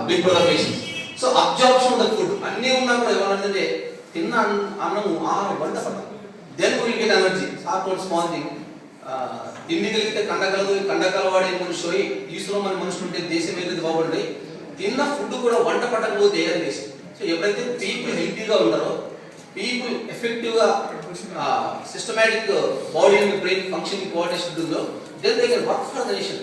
big brother patients. So absorption of the food. అన్నీ ఉన్నా కూడా ఏమనంటే తిన్న అన్నము ఆహారం వంట పడదు. Then we will get energy. Start one small thing. తిండి కలిగితే కండకలవాడే మనుషులు ఈశ్వరం మన మనుషులు ఉంటే దేశం ఏదైతే బాగుండే తిన్న ఫుడ్ కూడా వంట పట్టకపోతే అది వేస్ట్. సో ఎప్పుడైతే పీపుల్ హెల్తీగా ఉన్నారో పీపుల్ ఎఫెక్టివ్గా systematic body and brain functioning coordination ఉంటుందో then they can work for the nation,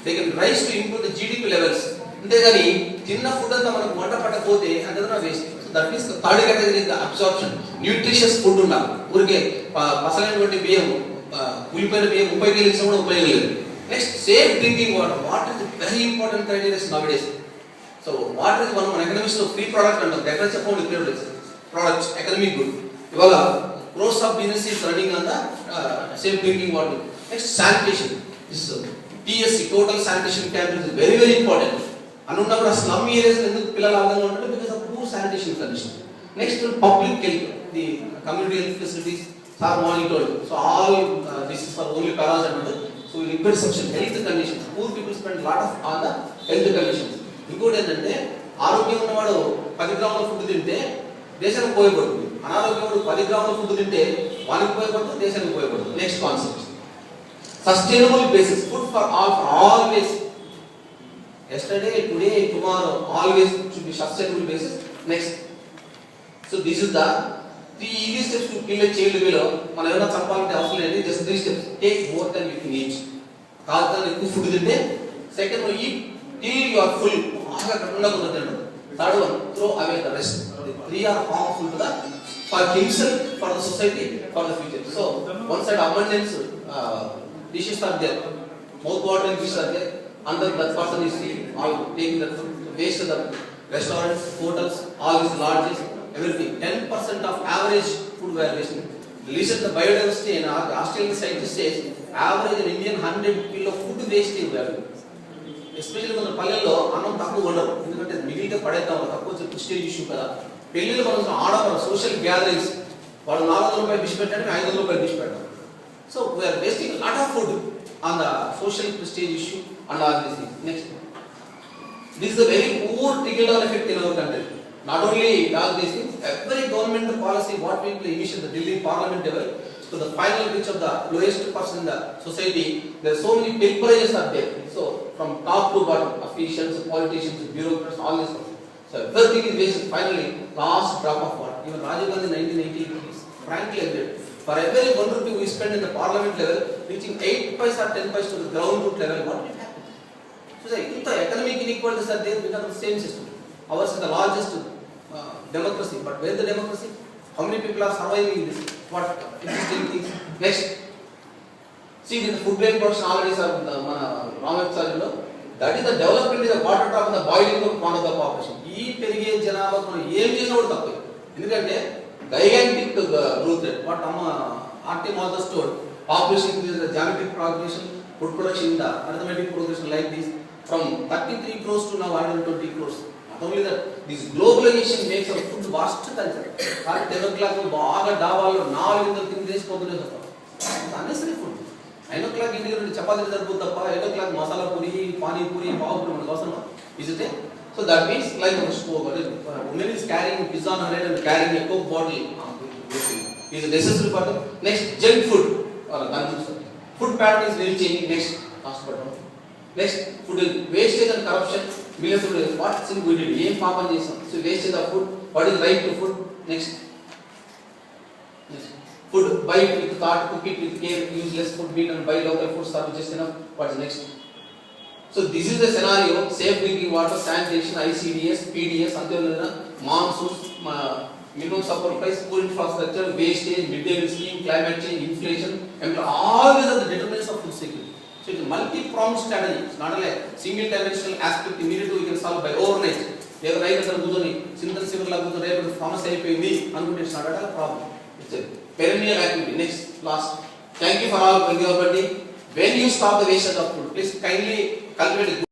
they can rise to improve the GDP levels. అంతేగాని తిన్న ఫుడ్ అంతా మనకు వంట పట్టకపోతే అంతేనా waste. So that means third category is the absorption. Nutritious food ఉండాలి. ఊరికే పసలైనటువంటి బియ్యం ఉల్లిపోయిన బియ్యం 30 కేజీలు ఇచ్చినా కూడా ఉపయోగం లేదు. Next safe drinking water. Water is very important criteria నౌడేస్. So water is మన ఎకనామిక్స్ లో ఫ్రీ ప్రోడక్ట్ అంటాం. ఎక్కడ చెప్పండి products, economic good. ఇవాళ crores of business is running on the safe drinking water. Next, sanitation. This TSC, total sanitation campaign is very very important. అనున్నప్పుడు slum areas ఎందుకు పిల్లలు ఆనందంగా ఉంటారు? Because of poor sanitation conditions. Next, public health, the community health facilities are monitored. So all this is for only paras and other. So liquid section, health conditions. Poor people spend a lot of on the health conditions. ఇంకోటి ఏంటంటే ఆరోగ్యం ఉన్నవాడు 10 గ్రాముల food తింటే దేశానికి ఉపయోగపడుతుంది. అనారోగ్యముడు 10 గ్రాముల food తింటే వానికి ఉపయోగపడుతుంది, దేశానికి ఉపయోగపడుతుంది. Next concept sustainable basis. Food for always. Yesterday, today, tomorrow, always should be sustainable basis. Next, so this is the 3 easy steps to kill a child below. మనం ఏమైనా చంపాలంటే అవసరం లేదు. Just 3 steps. Take more than you can eat. కాదు ఎక్కువ food తింటే. Second one, eat till you are full. బాగా కడుపులో తినండి. Third one, throw away the rest. 3 are harmful to the for himself, for the society, for the future. So one side abundance dishes are there, mouth watering dishes are there, and that person is all taking the waste of the restaurants, hotels, all these lodges, everything. 10% of average food we are wasting. Release the biodiversity and Australian scientist says average in Indian 100 kilo food wasting we are. Especially కొంత పల్లెల్లో అన్నం తక్కువ ఉండదు. ఎందుకంటే మిగిలితే పడేద్దాం, తక్కువ prestige issue కదా. పెళ్ళిళ్ళు మనం ఆడవాళ్ళ సోషల్ గ్యాదరింగ్స్ వాళ్ళు 400 రూపాయలు డిష్ పెట్టారు, 500 రూపాయలు డిష్ పెట్టారు. So we are wasting lot of food on the social prestige issue and all this thing. Next, this is a very poor trickle down effect in our country. Not only all these things, every government policy what people initiate the Delhi Parliament level to the final reach of the lowest person in the society, there are so many pilferages are there. So from top to bottom, officials, politicians, bureaucrats, all this stuff. So everything is wasted. Finally, last drop of water. Even Rajiv Gandhi in 1980 frankly agreed. For every 1 rupee we spend in the parliament level, reaching 8 paise or 10 paise to the ground root level, what will happen? So the economic inequalities are there because of the same system. Ours is the largest democracy, but where is the democracy? How many people are surviving in this? What interesting things? Next, see the food grain production already sir, Ramapsarilo. That is the development is the water top and the boiling point of the population. ఈ పెరిగే జనాభా మనం ఏం చేసినా కూడా తప్పే. ఎందుకంటే gigantic growth rate. What Artem also told, population increase, the geometric progression, food production, the arithmetic progression like this, from 33 crores to now 120 crores. Not only that, this globalization makes our food vast culture. At 10 o'clock, బాగా డాబాలో 4 గంటలు తిని చేసుకోవద్దు. Unnecessary food. 9 o'clock ఇంటికి రెండు చపాతీలు సరిపోతుంది తప్ప 8 o'clock masala puri, pani puri, పావు పూరి మనకు అవసరమా? Is it? So that means like a spoke, woman is carrying pizza on her head and carrying a Coke bottle. Is necessary for them. Next, junk food. Food pattern is very changing. Next, last but not. Next, food wastage and corruption. Millions of dollars. What thing we did? Yem papa chesam. So wastage of food. What is right to food? Next. Food, buy it with thought, cook it with care, use less food, meat and buy local food stuff just enough. What is next? So this is the scenario: safe drinking water, sanitation, ICDS, PDS, monsoons, minimum support price, poor infrastructure, wastage, mid-day meal scheme, climate change, inflation, and all these are the determinants of food security. So it's a multi-pronged strategy. It's not a single dimensional aspect immediately we can solve by overnight. They are right at the Gudoni, Sintan Civil Lagu, Thomas Aypindi, and it's not at all a problem. It's a perennial activity. Next, last. Thank you for all your birthday. When you stop the wastage of food, please kindly cultivate